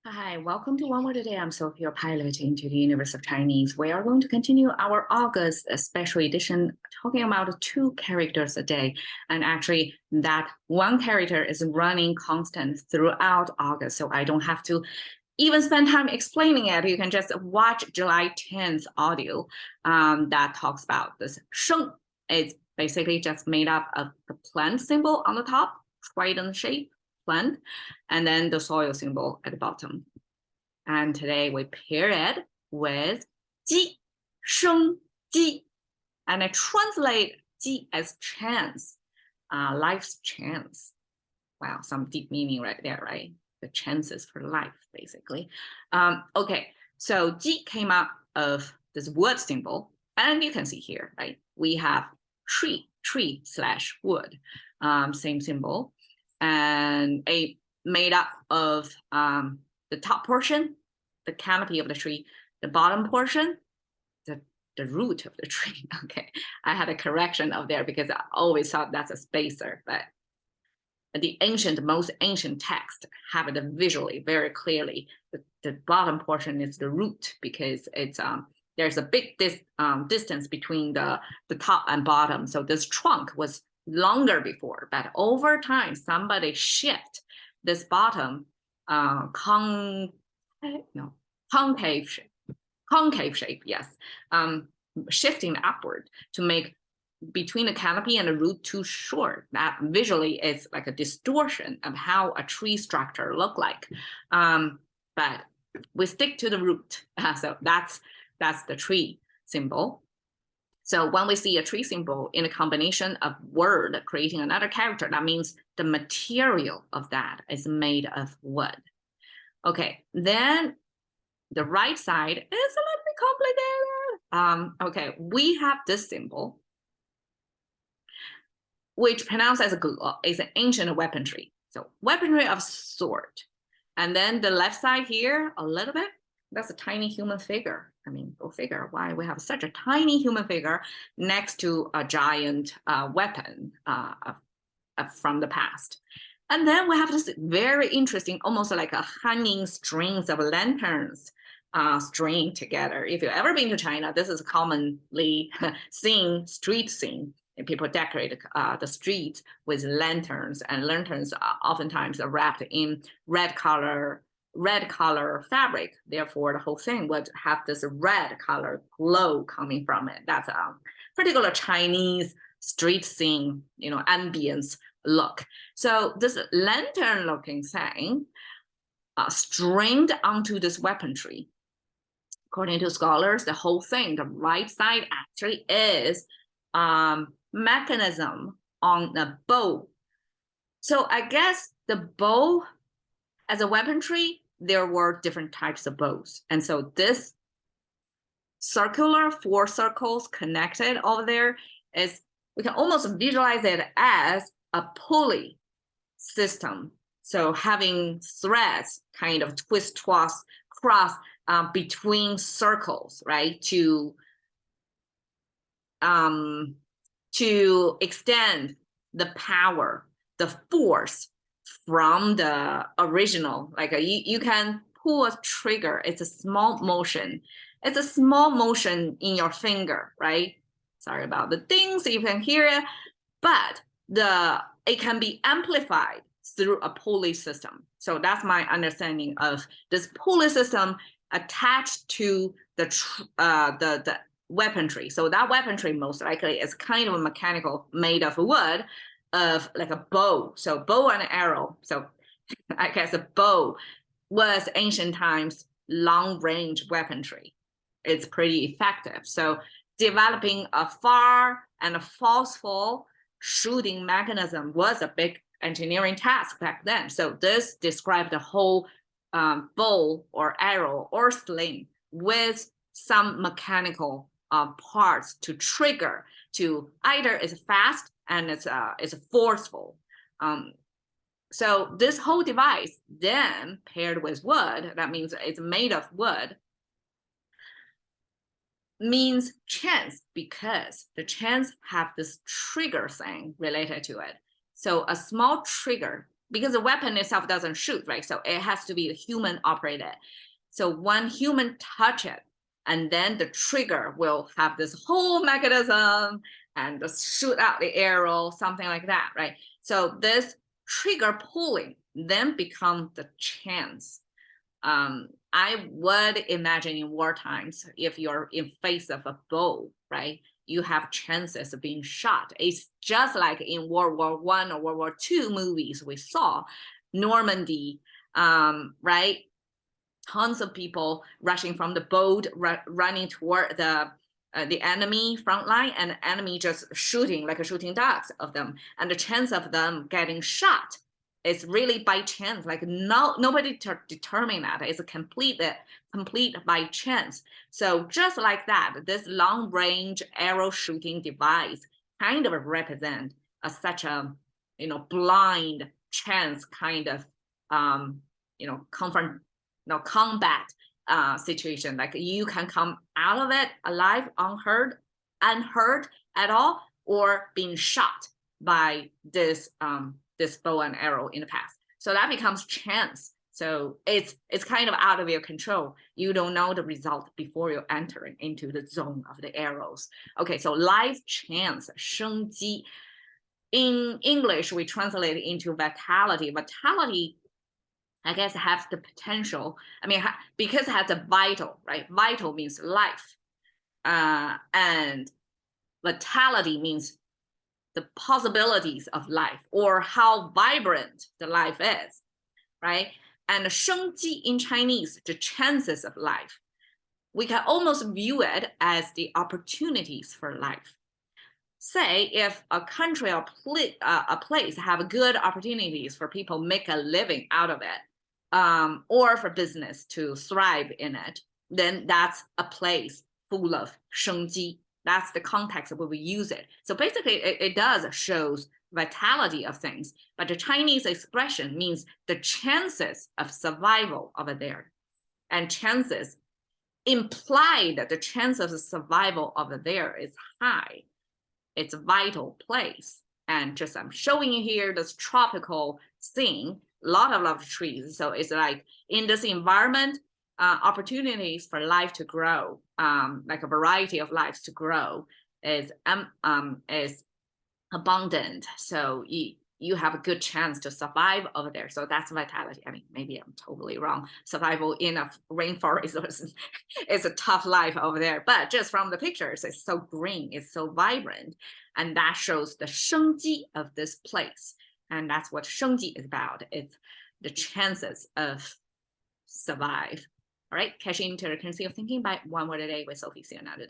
Hi, welcome to One Word a Day. I'm Sophie, your pilot into the universe of Chinese. We are going to continue our August special edition, talking about 2 characters a day. And actually, that one character is running constant throughout August, so I don't have to even spend time explaining it. You can just watch July 10th audio that talks about this. Sheng is basically just made up of the plant symbol on the top, trident shape plant, and then the soil symbol at the bottom. And today we pair it with 鸡, sheng ji. And I translate 鸡 as chance, life's chance. Wow, some deep meaning right there, right? The chances for life, basically. Okay, so 鸡 came out of this wood symbol. And you can see here, right? We have tree slash wood, same symbol. And a made up of the top portion, the canopy of the tree, the bottom portion, the root of the tree. Okay, I had a correction of there because I always thought that's a spacer, but the most ancient text have it visually very clearly. The bottom portion is the root because it's there's a big distance between the top and bottom. So this trunk was longer before, but over time, somebody shift this bottom concave shape, yes, shifting upward to make between the canopy and the root too short. That visually is like a distortion of how a tree structure look like. But we stick to the root. So that's the tree symbol. So when we see a tree symbol in a combination of word creating another character, that means the material of that is made of wood. Okay, then the right side is a little bit complicated. Okay, we have this symbol, which pronounced as a guo, is an ancient weaponry. So weaponry of sword. And then the left side here, a little bit, that's a tiny human figure. I mean, go figure why we have such a tiny human figure next to a giant weapon from the past. And then we have this very interesting, almost like a hanging strings of lanterns string together. If you've ever been to China, this is commonly seen, street scene. And people decorate the streets with lanterns, and lanterns oftentimes are wrapped in red color fabric. Therefore, the whole thing would have this red color glow coming from it. That's a particular Chinese street scene, ambience look. So this lantern-looking thing stringed onto this weaponry. According to scholars, the whole thing, the right side actually is mechanism on a bow. So I guess the bow as a weaponry, there were different types of bows. And so this circular 4 circles connected over there is, we can almost visualize it as a pulley system. So having threads kind of cross between circles, right? To extend the power, the force from the original. Like you can pull a trigger. It's a small motion. It's a small motion in your finger, right? Sorry about the things, you can hear it, but it can be amplified through a pulley system. So that's my understanding of this pulley system attached to the weaponry. So that weaponry most likely is kind of a mechanical made of wood, of like a bow. So bow and arrow. So I guess a bow was ancient times long-range weaponry. It's pretty effective. So developing a far and a forceful shooting mechanism was a big engineering task back then. So this described the whole bow or arrow or sling with some mechanical parts to trigger, to either it's fast and it's forceful. So this whole device then paired with wood, that means it's made of wood, means chance, because the chance have this trigger thing related to it. So a small trigger because the weapon itself doesn't shoot, right? So it has to be the human operated. So one human touch it, and then the trigger will have this whole mechanism and just shoot out the arrow, something like that, right? So this trigger pulling then become the chance. I would imagine in war times, if you're in face of a bow, right, you have chances of being shot. It's just like in World War I or World War II movies we saw, Normandy, right? Tons of people rushing from the boat, running toward the enemy front line, and the enemy just shooting like shooting ducks of them. And the chance of them getting shot is really by chance. Like nobody determined that. It's a complete by chance. So just like that, this long range arrow shooting device kind of represent such a blind chance kind of combat situation. Like you can come out of it alive, unhurt at all, or being shot by this this bow and arrow in the past. So that becomes chance. So it's kind of out of your control. You don't know the result before you're entering into the zone of the arrows. Okay, so life chance, 生机. In English, we translate it into vitality. Vitality, I guess, has the potential. I mean, because it has a vital, right? Vital means life. And vitality means the possibilities of life, or how vibrant the life is, right? And 生机 in Chinese, the chances of life, we can almost view it as the opportunities for life. Say if a country or a place have good opportunities for people make a living out of it, or for business to thrive in it, then that's a place full of 生机. That's the context where we use it. So basically, it does shows vitality of things, but the Chinese expression means the chances of survival over there. And chances imply that the chance of survival over there is high. It's a vital place. And just I'm showing you here this tropical scene, a lot of trees. So it's like in this environment, opportunities for life to grow, like a variety of lives to grow is abundant. So you have a good chance to survive over there. So that's vitality. I mean, maybe I'm totally wrong. Survival in a rainforest is a tough life over there. But just from the pictures, it's so green, it's so vibrant. And that shows the 生机 of this place. And that's what 生机 is about. It's the chances of survive. All right, cashing into the currency of thinking by one word a day with Sophie. See you another day.